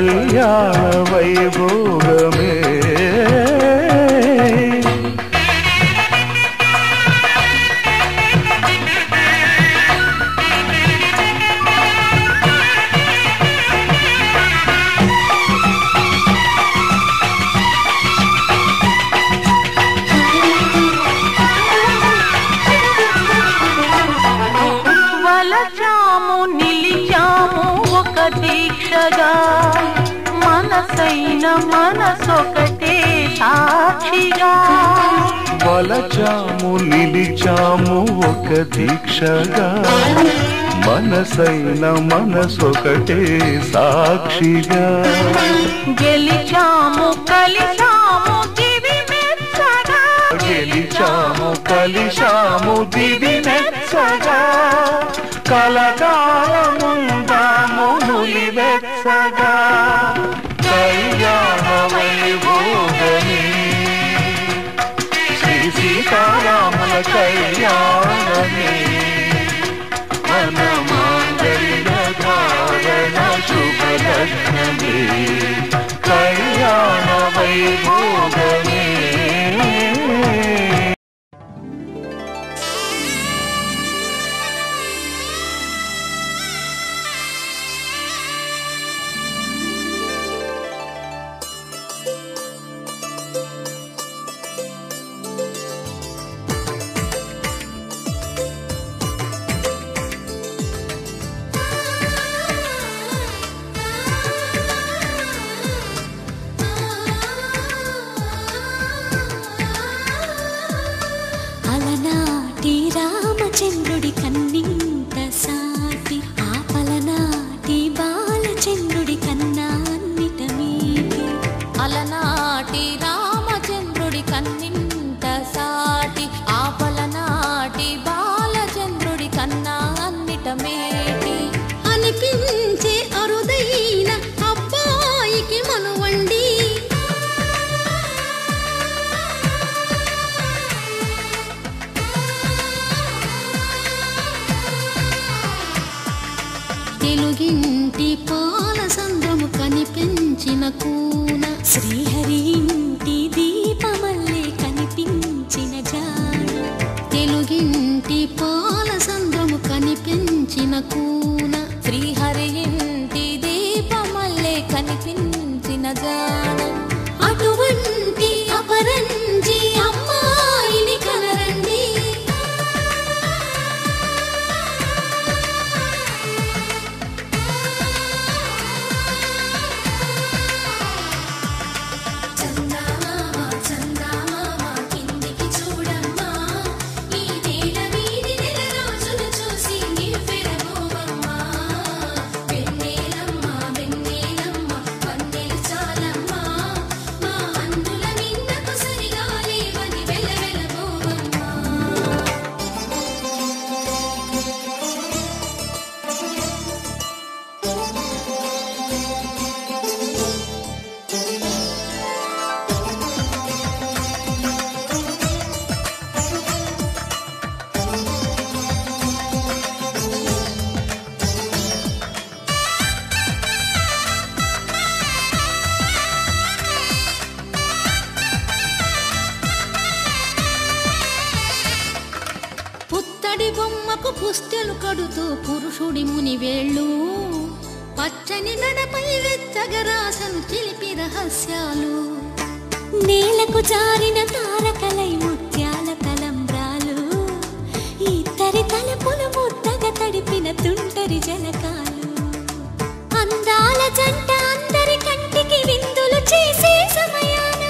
కళ్యాణ వైభోగమే. దీక్షగా మనసైన మనసొకటే సాక్షిగా వలచాము నిలిచాము ఒక దీక్షగా మనసైన మనసొకటే సాక్షిగా గెలిచాము కలిసాము దివి మెచ్చగా గెలిచాము కలిసాము దివి మెచ్చగా కలకాలముందాము నులివెచ్చగా కళ్యాణ వైభోగమే శ్రీ సీతారాముల కళ్యాణమే మన మాంగళ్య ధారణ శుభలగ్నమే కళ్యాణ వైభోగమే. రామచంద్రుడి కన్నింత సాటి ఆపలనాటి బాలచంద్రుడి కన్నా అన్నిట మీటి అలనాటి రామచంద్రుడి కన్నింత సాటి ఆపలనాటి బాలచంద్రుడి కన్నా అన్నిట మేటి అనిపించే అరుదైన అబ్బాయికి మనువండి తెలుగింటి పాల సంద్రము కనిపించిన కూన శ్రీహరి ఇంటి దీపమల్లే కనిపించిన జాడ తెలుగింటి పాల సంద్రము కనిపించిన కూన శ్రీహరి ఇంటి దీపమల్లే కనిపించిన జాడ అటువంటి అపరంజి అమ్మాయిని కనరండి పుస్తెలు కడుతూ పురుషుడి ముని వేళ్ళు పచ్చని నడపై వెచ్చగరాసను చిలిపి రహస్యాలు నేలకు జారిన తారకలై ముత్యాల తలంబ్రాలు ఇద్దరి తలపులు ముద్దగా తడిపిన తుంటరి జలకాలు అందాల జంట అందరి కంటికి విందులు చేసే సమయాన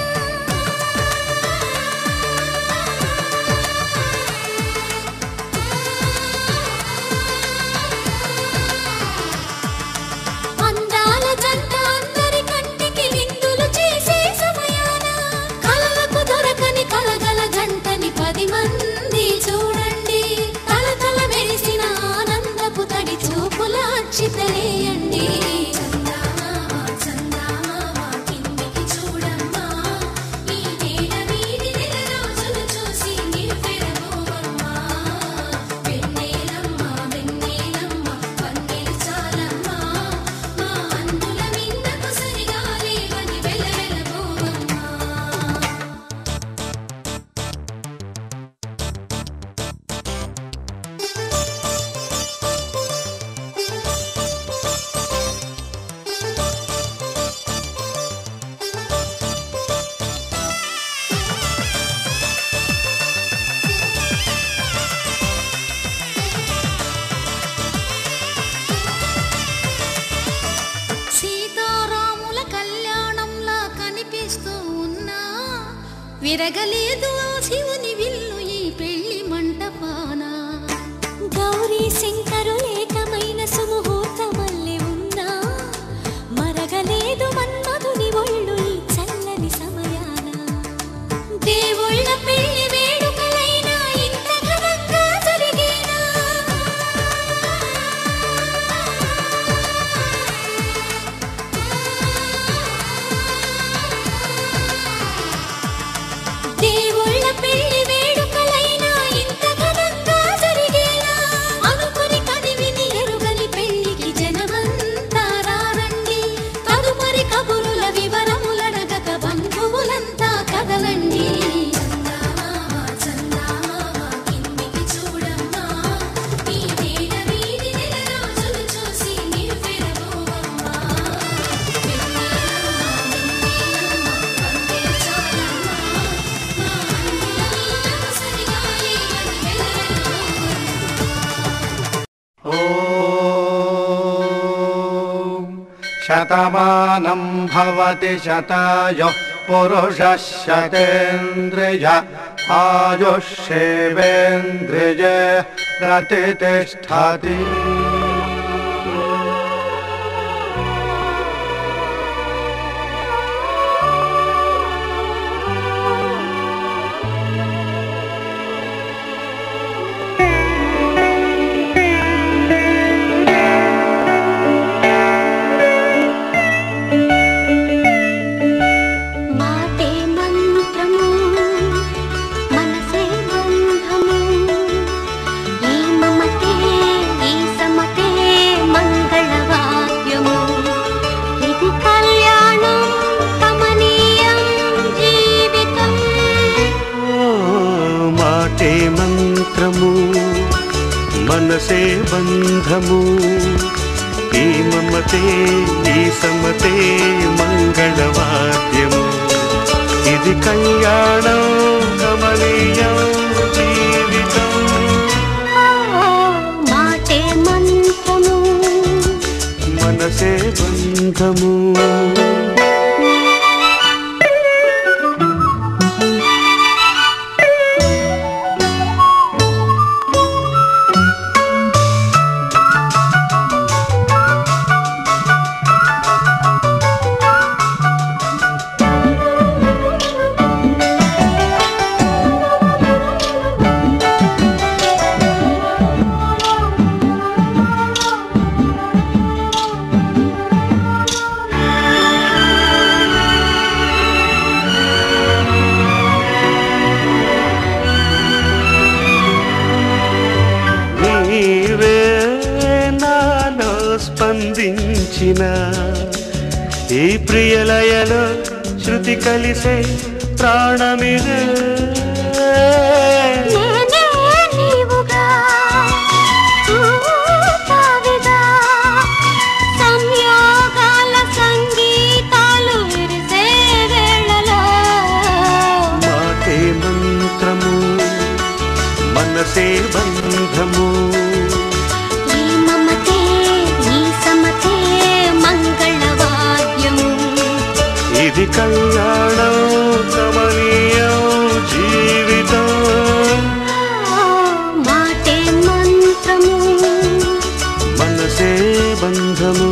విరగలేదు ఆ శివుని విల్లు ఈ పెళ్లి మంటపాన. గౌరీ శంకరు ఏకమైన సుముహూర్తమల్లె ఉన్నా మరగలేదు మన్మధుని ఒళ్ళు ఈ చల్లని సమయాన. దేవుళ్ళ పెళ్లి వేడుకలైనా ఇంత ఘనంగా జరిగేనా? దేవుళ్ళ పెళ్లి వేడుకలైనా ఇంత ఘనంగా జరిగేనా? అనుకుని కదివిని ఎరుగని పెళ్లికి జనమంతా రారండి. తదుపరి కబురుల వివరములడగక బంధువులంతా కదలండి. చందమామ చందమామ కిందికి చూడమ్మా, ఈ వేళ వీధి నెలరాజులు చూసి నివ్వెరబోవమ్మా. శతమానం భవతి శతాయుః పురుషः శతేంద్రియ ఆయుష్యేవేంద్రియే ప్రతిష్ఠతి. మాటే మంత్రము మనసే బంధము, ఈ మమతే ఈ సమతే మంగళవాద్యము. ఇది కళ్యాణం కమనీయం జీవితం. మాటే మంత్రము మనసే బంధము, ఈ మమతే ఈ సమతే మంగళవాద్యము. ఇది కళ్యాణం కమనీయం జీవితం. మాటే మంత్రము మనసే బంధము. నీవే నాలో స్పందించిన ఈ ప్రియలయలో శృతి కలిసే ప్రాణమిదే. నేనే నీవుగా తావిగా సంయోగాల సంగీతాలు విరిసే వేళలో. మాటే మంత్రము మనసే బంధము, ఈ మమతే ఈ సమతే మంగళవాద్యము. ఇది కళ్యాణం కమనీయం జీవితం. మాటే మంత్రము మనసే బంధము.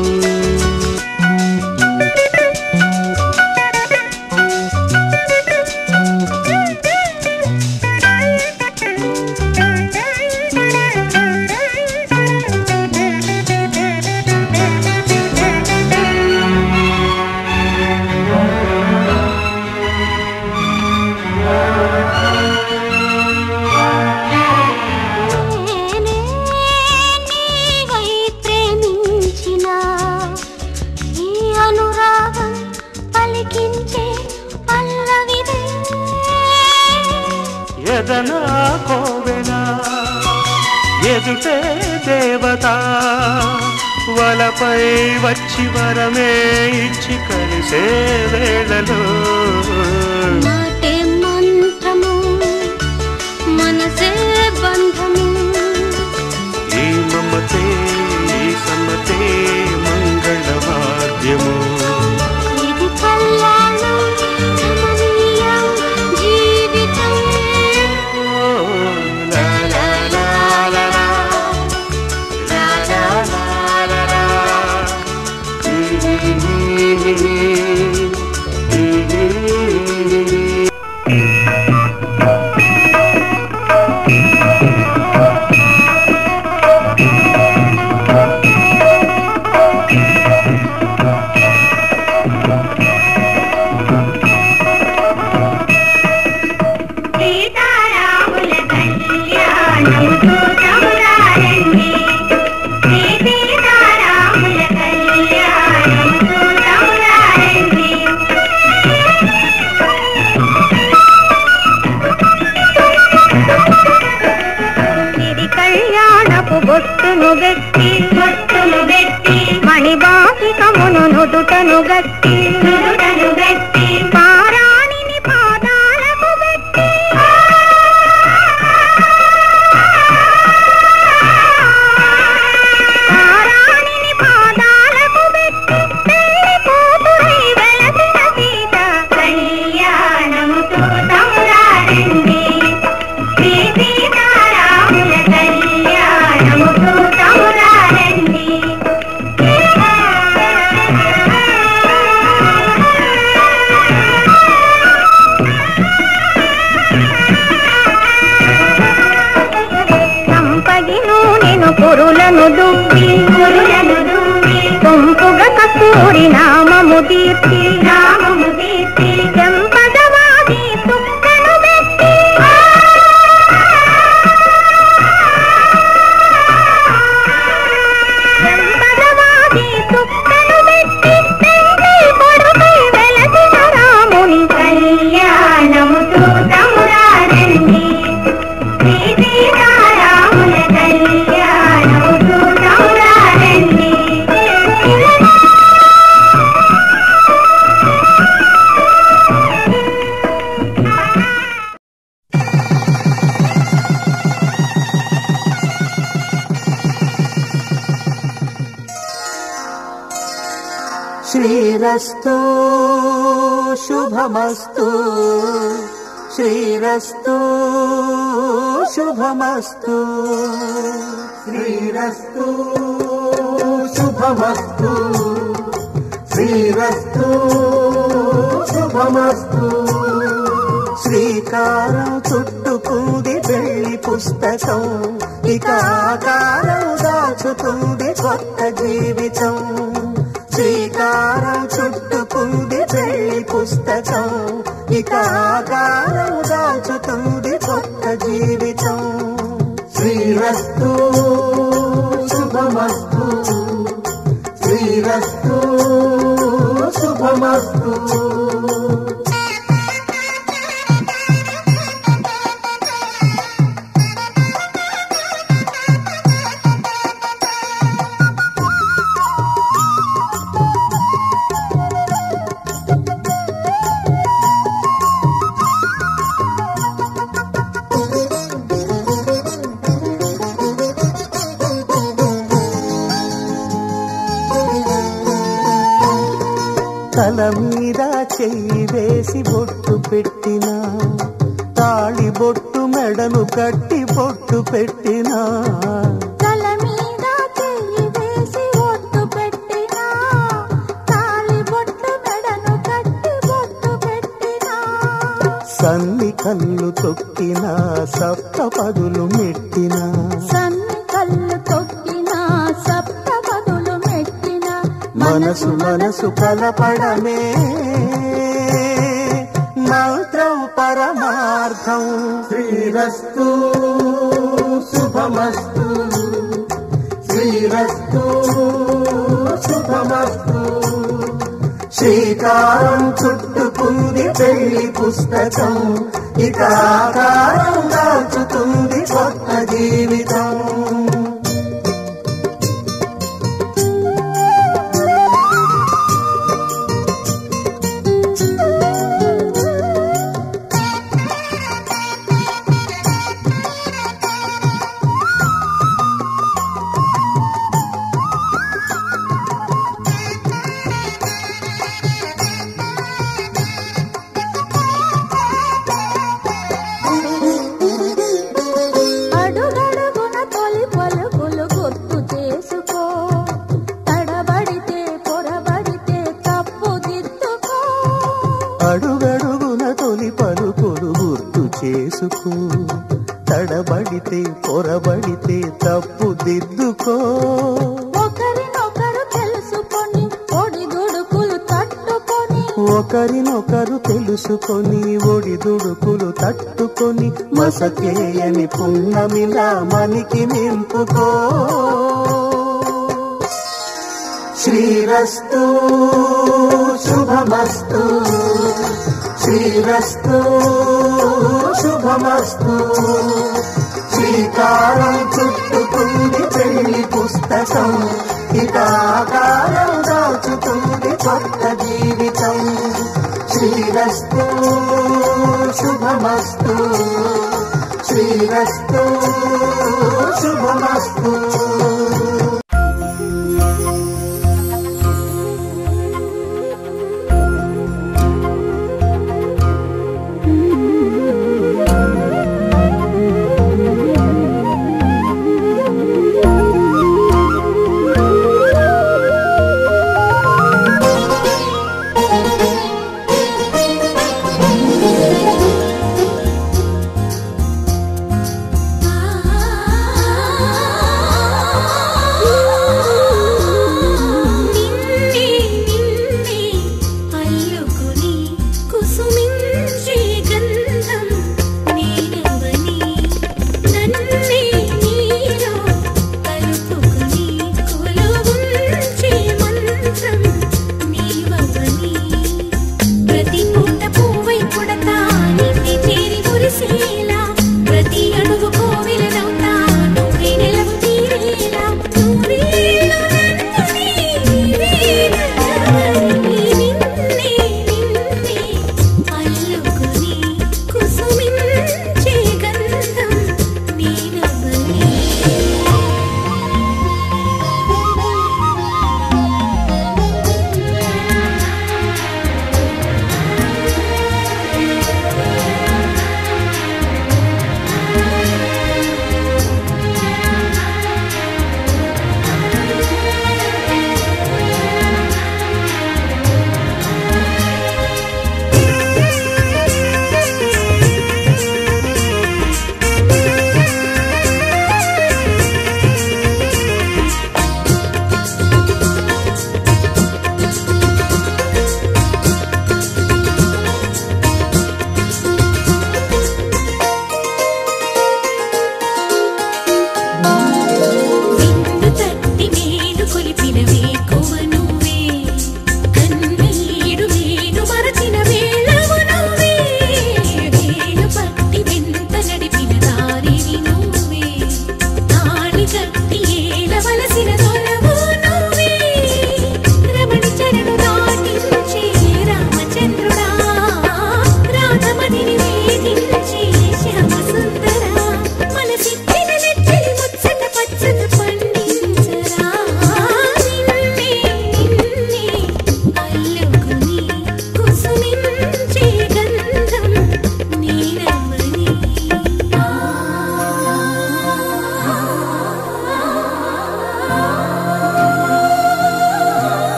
నేనే నీవై ప్రేమించిన ఈ అనురాగం పలికించే పల్లవిదే. ఎదనా కోవెనా ఎదుటే దేవత, వలపై వచ్చి వరమే ఇచ్చి కలిసే వేళలో. మాటే మంత్రము మనసే బంధము, ఈ మమతే ఈ సమతే మంగళవాద్యము. ఇది కళ్యాణం కమనీయం జీవితం. గట్టి పారాణిని పాదాలకు పెట్టి పారాణిని పాదాలకు పెట్టి పెళ్లి కూతురై వెలసిన సీత కళ్యాణముతో తమురారండి శ్రీ సీతారాముల కళ్యాణముతో తమురారండి. సంపగి నూనెను పురులను దువ్వి కొంపుగా కస్తూరి నామము తీర్చి చెంపదవాది తుక్కను పెట్టి చెంపదవాది తుక్కను పెట్టి పెళ్లి కొడుకై వెలసిన రాముని కళ్యాణముతో తమురారండి శ్రీ సీతారాముల కళ్యాణముతో తమురారండి. శ్రీరస్తు శుభమస్తు శ్రీరస్తు శుభమస్తు శ్రీరస్తు శుభమస్తు శ్రీరస్తు శుభమస్తు. శ్రీకారం చుట్టుకుంది పెళ్లి పుస్తకం ఇక ఆకారం దాచుతుంది కొత్త జీవితం. శ్రీకారం చుట్టుకుంది పెళ్లి పుస్తకం ఇక ఆకారం దాచుతుంది కొత్త జీవితం. శ్రీరస్తు శుభమస్తు శ్రీరస్తు శుభమస్తు. తల మీద చెయ్యి వేసి బొట్టు పెట్టినా తాళి బొట్టు మెడను కట్టి బొట్టు పెట్టినా తల మీద చెయ్యి వేసి బొట్టు పెట్టినా తాళి బొట్టు మెడను కట్టి బొట్టు పెట్టినా సన్ని కళ్ళు తొక్కినా సప్త పదులు మెట్టినా సన్ని కళ్ళు తొక్కినా సప్త పదులు మెట్టినా మనసు మనసు కలపడమే మంత్రం పరమార్థం. శ్రీరస్తు శుభమస్తు శ్రీరస్తు శుభమస్తు. శ్రీకారం చుట్టుకుంది పెళ్లి పుస్తకం ఇక ఆకారం దాచుతుంది కొత్త జీవితం. అడుగడుగున తొలి పలుకులు గుర్తు చేసుకో తడబడితే పొరబడితే తప్పు దిద్దుకో. అడుగడుగున తొలి పలుకులు గుర్తు చేసుకో తడబడితే పొరబడితే తప్పు దిద్దుకో. ఒకరినొకరు తెలుసుకొని ఒడిదుడుకులు తట్టుకొని ఒకరినొకరు తెలుసుకొని ఒడిదుడుకులు తట్టుకొని మసకేయని పున్నమిలా మనికి నింపుకో. శ్రీరస్తు శుభమస్తు శ్రీరస్తు శుభమస్తు. శ్రీకారం చుట్టుకుంది పెళ్లి పుస్తకం ఇక ఆకారం దాచుతుంది కొత్త శ్రీరస్తు శుభమస్తు శ్రీరస్తు శుభమస్తు